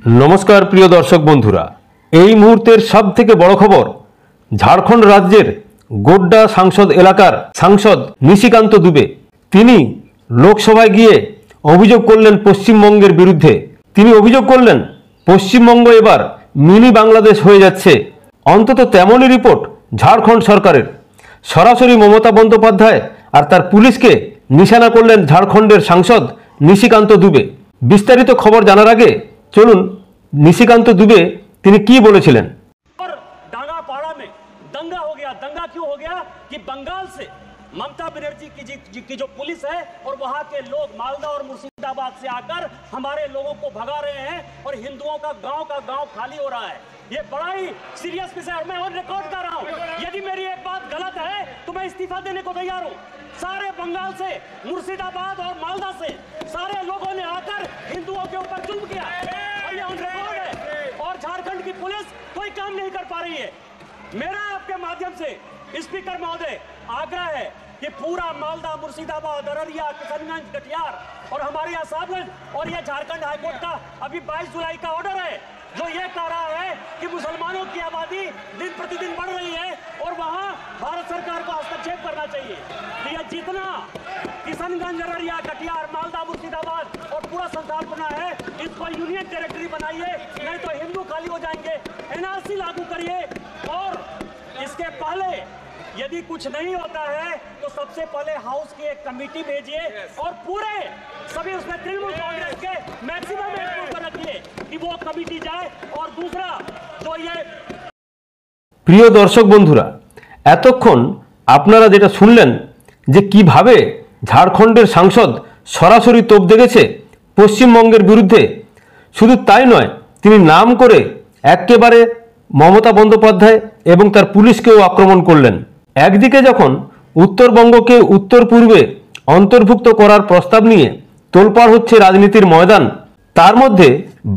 नमस्कार प्रिय दर्शक बंधुरा এই মুহূর্তের সবথেকে বড় খবর ঝাড়খণ্ড রাজ্যের গোড্ডা সংসদ এলাকার সাংসদ নিশিকান্ত দুবে তিনি লোকসভায় গিয়ে অভিযোগ করলেন পশ্চিমবঙ্গের বিরুদ্ধে। তিনি অভিযোগ করলেন পশ্চিমবঙ্গ এবার মিনি বাংলাদেশ হয়ে যাচ্ছে। অন্তত তেমনই রিপোর্ট ঝাড়খণ্ড সরকারের। সরাসরি মমতা বন্দ্যোপাধ্যায় আর তার পুলিশকে নিশানা করলেন ঝাড়খণ্ডের সাংসদ নিশিকান্ত দুবে। বিস্তারিত খবর জানার আগে চলুন निशिकांत दुबे তিনি কি বলেছিলেন। और डांगापाड़ा में दंगा हो गया। दंगा क्यों हो गया कि बंगाल से ममता बनर्जी की जो पुलिस है और वहां के लोग मालदा और मुर्शिदाबाद से आकर हमारे लोगों को भगा रहे हैं और हिंदुओं का गांव खाली हो रहा है। ये बड़ा ही सीरियस विषय है। मैं और रिकॉर्ड कर रहा हूं। यदि मेरी एक बात गलत है तो मैं इस्तीफा देने को तैयार हूं। सारे बंगाल से, मुर्शिदाबाद और मालदा से सारे लोगों ने आकर हिंदुओं के ऊपर जुल्म किया और ये ऑन रिकॉर्ड है। और झारखंड की पुलिस कोई काम नहीं कर पा रही है। मेरा आपके माध्यम से स्पीकर महोदय आग्रह है कि पूरा मालदा, मुर्शिदाबाद, अररिया, किशनगंज, कटिहार और हमारे यहाँ साहबगंज और ये झारखंड हाईकोर्ट का अभी 22 जुलाई का ऑर्डर है जो ये कह रहा है कि मुसलमानों की आबादी दिन प्रतिदिन बढ़ रही है और वहाँ भारत सरकार को हस्तक्षेप करना चाहिए। तो ये जितना किशनगंज, अररिया, कटिहार, मालदा, मुर्शिदाबाद और पूरा संथालपना है इसको यूनियन टेरिटरी बनाइए, नहीं तो हिंदू खाली हो जाएंगे। एनआरसी लागू करिए और इसके पहले यदि कुछ नहीं होता है तो सबसे पहले हाउस की एक कमेटी भेजिए और पूरे सभी उसमें तृणमूल कांग्रेस के मैक्सिमम को रखिए कि वो कमेटी जाए। और दूसरा जो ये প্রিয় দর্শক বন্ধুরা এতক্ষণ আপনারা যেটা শুনলেন যে কিভাবে ঝাড়খণ্ডের সাংসদ সরাসরি তোপ দেখেছে পশ্চিমবঙ্গের বিরুদ্ধে। শুধু তাই নয়, তিনি নাম করে একেবারে মমতা বন্দ্যোপাধ্যায় এবং তার পুলিশকেও আক্রমণ করলেন। একদিকে যখন উত্তরবঙ্গকে উত্তর পূর্বে অন্তর্ভুক্ত করার প্রস্তাব নিয়ে তোলপাড় হচ্ছে রাজনীতির ময়দান, তার মধ্যে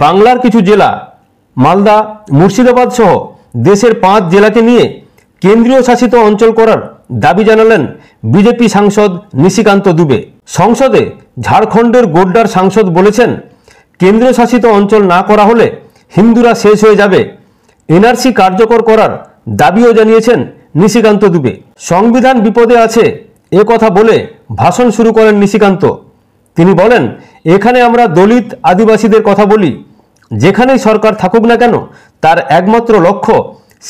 বাংলার কিছু জেলা মালদা, মুর্শিদাবাদ সহ দেশের 5 জেলাকে নিয়ে কেন্দ্রীয় শাসিত অঞ্চল করার দাবি জানালেন বিজেপি সাংসদ নিশিকান্ত দুবে। সংসদে ঝাড়খণ্ডের গোড্ডার সাংসদ বলেছেন কেন্দ্রীয় শাসিত অঞ্চল না করা হলে হিন্দুরা শেষ হয়ে যাবে। এনআরসি কার্যকর করার দাবিও জানিয়েছেন নিশিকান্ত দুবে। সংবিধান বিপদে আছে এ কথা বলে ভাষণ শুরু করেন নিশিকান্ত। তিনি বলেন এখানে আমরা দলিত আদিবাসীদের কথা বলি। যেখানেই সরকার থাকুক না কেন তার একমাত্র লক্ষ্য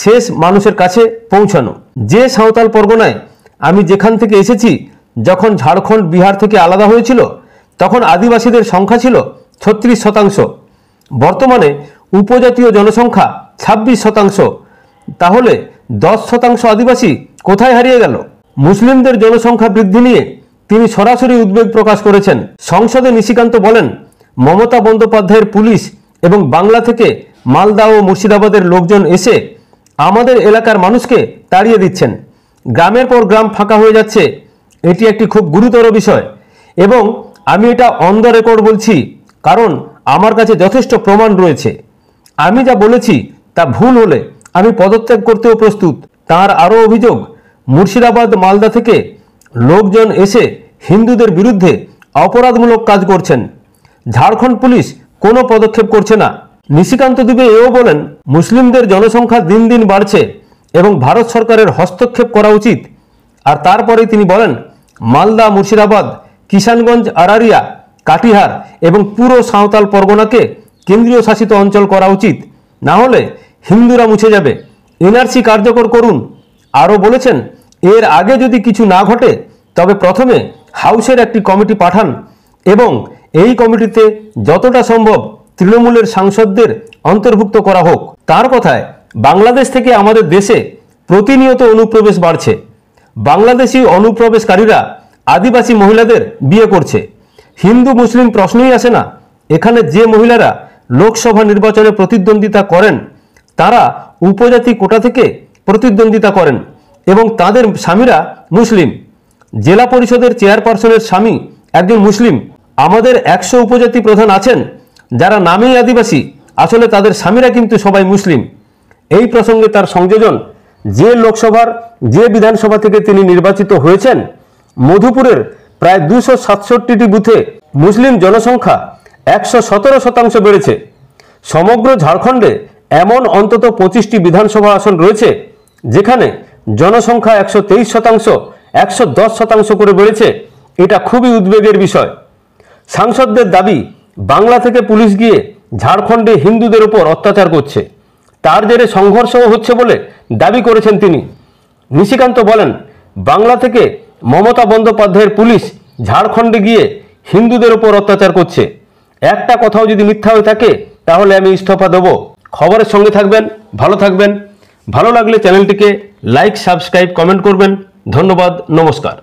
শেষ মানুষের কাছে পৌঁছানো। যে সাঁওতাল পরগনায় আমি যেখান থেকে এসেছি, যখন ঝাড়খণ্ড বিহার থেকে আলাদা হয়েছিল তখন আদিবাসীদের সংখ্যা ছিল 36%। বর্তমানে উপজাতীয় জনসংখ্যা 26%। তাহলে 10% আদিবাসী কোথায় হারিয়ে গেল? মুসলিমদের জনসংখ্যা বৃদ্ধি নিয়ে তিনি সরাসরি উদ্বেগ প্রকাশ করেছেন। সংসদে নিশিকান্ত বলেন মমতা বন্দ্যোপাধ্যায়ের পুলিশ এবং বাংলা থেকে মালদা ও মুর্শিদাবাদের লোকজন এসে আমাদের এলাকার মানুষকে তাড়িয়ে দিচ্ছেন। গ্রামের পর গ্রাম ফাঁকা হয়ে যাচ্ছে। এটি একটি খুব গুরুতর বিষয় এবং আমি এটা অন দ্য রেকর্ড বলছি, কারণ আমার কাছে যথেষ্ট প্রমাণ রয়েছে। আমি যা বলেছি তা ভুল হলে আমি পদত্যাগ করতেও প্রস্তুত। তার আরও অভিযোগ মুর্শিদাবাদ, মালদা থেকে লোকজন এসে হিন্দুদের বিরুদ্ধে অপরাধমূলক কাজ করছেন। ঝাড়খণ্ড পুলিশ কোনো পদক্ষেপ করছে না। নিশিকান্ত দুবে এও বলেন মুসলিমদের জনসংখ্যা দিন দিন বাড়ছে এবং ভারত সরকারের হস্তক্ষেপ করা উচিত। আর তারপরেই তিনি বলেন মালদা, মুর্শিদাবাদ, কিষানগঞ্জ, আরারিয়া, কাটিহার এবং পুরো সাঁওতাল পরগনাকে কেন্দ্রীয় শাসিত অঞ্চল করা উচিত, না হলে হিন্দুরা মুছে যাবে। এনআরসি কার্যকর করুন। আরও বলেছেন এর আগে যদি কিছু না ঘটে তবে প্রথমে হাউসের একটি কমিটি পাঠান এবং এই কমিটিতে যতটা সম্ভব তৃণমূলের সাংসদদের অন্তর্ভুক্ত করা হোক। তার কথায় বাংলাদেশ থেকে আমাদের দেশে প্রতিনিয়ত অনুপ্রবেশ বাড়ছে। বাংলাদেশি অনুপ্রবেশকারীরা আদিবাসী মহিলাদের বিয়ে করছে। হিন্দু মুসলিম প্রশ্নই আসে না। এখানে যে মহিলারা লোকসভা নির্বাচনে প্রতিদ্বন্দ্বিতা করেন তারা উপজাতি কোটা থেকে প্রতিদ্বন্দ্বিতা করেন এবং তাদের স্বামীরা মুসলিম। জেলা পরিষদের চেয়ারপারসনের স্বামী একজন মুসলিম। আমাদের 100 উপজাতি প্রধান আছেন যারা নামেই আদিবাসী, আসলে তাদের স্বামীরা কিন্তু সবাই মুসলিম। এই প্রসঙ্গে তার সংযোজন যে লোকসভার যে বিধানসভা থেকে তিনি নির্বাচিত হয়েছেন, মধুপুরের প্রায় 267টি বুথে মুসলিম জনসংখ্যা 117% বেড়েছে। সমগ্র ঝাড়খণ্ডে এমন অন্তত 25টি বিধানসভা আসন রয়েছে যেখানে জনসংখ্যা 123%, 110% করে বেড়েছে। এটা খুবই উদ্বেগের বিষয়। সাংসদদের দাবি, বাংলা থেকে পুলিশ গিয়ে ঝাড়খণ্ডে হিন্দুদের উপর অত্যাচার করছে, তার জেরে সংঘর্ষও হচ্ছে বলে দাবি করেছেন তিনি। নিশিকান্ত বলেন, বাংলা থেকে মমতা বন্দ্যোপাধ্যায়ের পুলিশ ঝাড়খণ্ডে গিয়ে হিন্দুদের উপর অত্যাচার করছে। একটা কথাও যদি মিথ্যা হয়ে থাকে তাহলে আমি ইস্তফা দেব। খবরের সঙ্গে থাকবেন, ভালো থাকবেন। ভালো লাগলে চ্যানেলটিকে লাইক, সাবস্ক্রাইব, কমেন্ট করবেন। ধন্যবাদ, নমস্কার।